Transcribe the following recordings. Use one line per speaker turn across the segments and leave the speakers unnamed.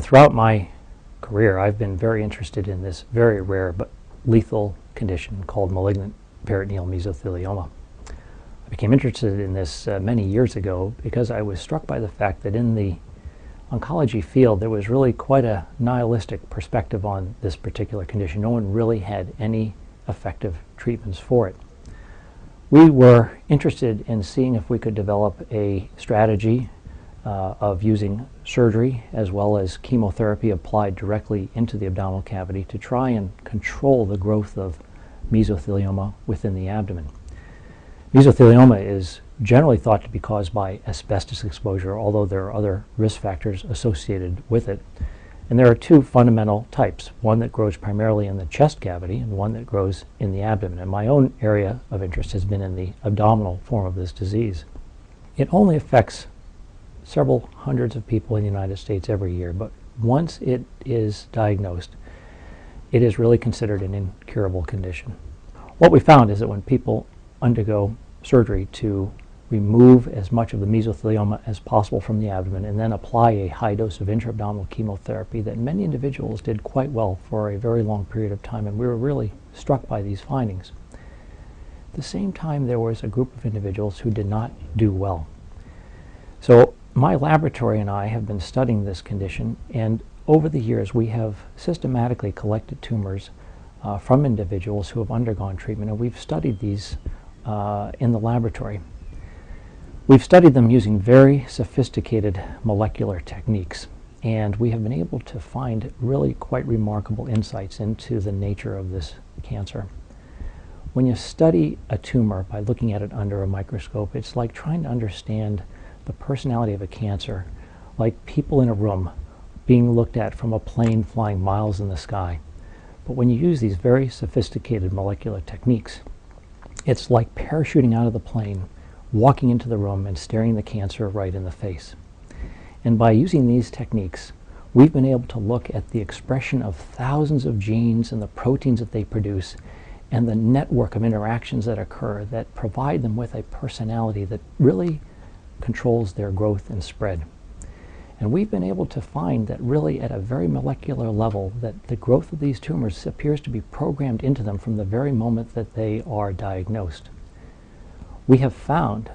Throughout my career, I've been very interested in this very rare but lethal condition called malignant peritoneal mesothelioma. I became interested in this many years ago because I was struck by the fact that in the oncology field there was really quite a nihilistic perspective on this particular condition. No one really had any effective treatments for it. We were interested in seeing if we could develop a strategy of using surgery as well as chemotherapy applied directly into the abdominal cavity to try and control the growth of mesothelioma within the abdomen. Mesothelioma is generally thought to be caused by asbestos exposure, although there are other risk factors associated with it. And there are two fundamental types, one that grows primarily in the chest cavity and one that grows in the abdomen. And my own area of interest has been in the abdominal form of this disease. It only affects several hundreds of people in the United States every year, but once it is diagnosed, it is really considered an incurable condition. What we found is that when people undergo surgery to remove as much of the mesothelioma as possible from the abdomen and then apply a high dose of intra-abdominal chemotherapy, that many individuals did quite well for a very long period of time, and we were really struck by these findings. At the same time, there was a group of individuals who did not do well. So my laboratory and I have been studying this condition, and over the years we have systematically collected tumors from individuals who have undergone treatment, and we've studied these in the laboratory. We've studied them using very sophisticated molecular techniques, and we have been able to find really quite remarkable insights into the nature of this cancer. When you study a tumor by looking at it under a microscope, it's like trying to understand the personality of a cancer, like people in a room being looked at from a plane flying miles in the sky. But when you use these very sophisticated molecular techniques, it's like parachuting out of the plane, walking into the room and staring the cancer right in the face. And by using these techniques, we've been able to look at the expression of thousands of genes and the proteins that they produce and the network of interactions that occur that provide them with a personality that really controls their growth and spread. And we've been able to find that really at a very molecular level that the growth of these tumors appears to be programmed into them from the very moment that they are diagnosed. We have found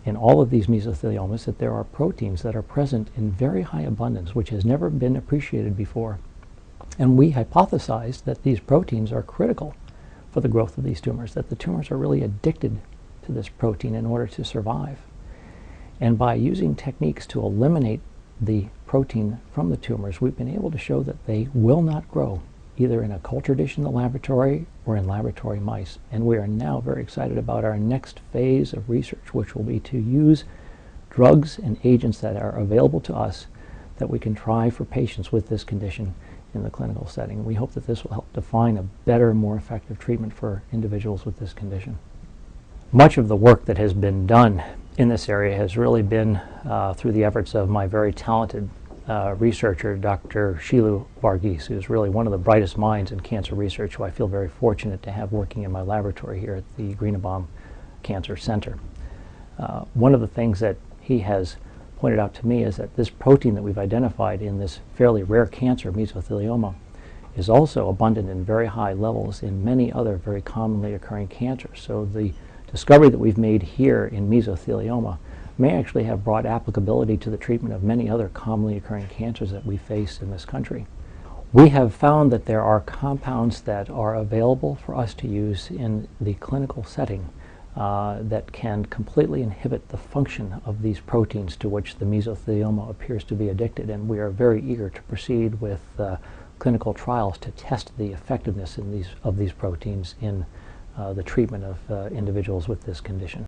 in all of these mesotheliomas that there are proteins that are present in very high abundance, which has never been appreciated before. And we hypothesized that these proteins are critical for the growth of these tumors, that the tumors are really addicted to this protein in order to survive. And by using techniques to eliminate the protein from the tumors, we've been able to show that they will not grow, either in a culture dish in the laboratory or in laboratory mice. And we are now very excited about our next phase of research, which will be to use drugs and agents that are available to us that we can try for patients with this condition in the clinical setting. We hope that this will help define a better, more effective treatment for individuals with this condition. Much of the work that has been done in this area has really been through the efforts of my very talented researcher, Dr. Shilu Varghese, who is really one of the brightest minds in cancer research, who I feel very fortunate to have working in my laboratory here at the Greenebaum Cancer Center. One of the things that he has pointed out to me is that this protein that we've identified in this fairly rare cancer, mesothelioma, is also abundant in very high levels in many other very commonly occurring cancers. So the discovery that we've made here in mesothelioma may actually have broad applicability to the treatment of many other commonly occurring cancers that we face in this country. We have found that there are compounds that are available for us to use in the clinical setting that can completely inhibit the function of these proteins to which the mesothelioma appears to be addicted, and we are very eager to proceed with clinical trials to test the effectiveness of these proteins in the treatment of individuals with this condition.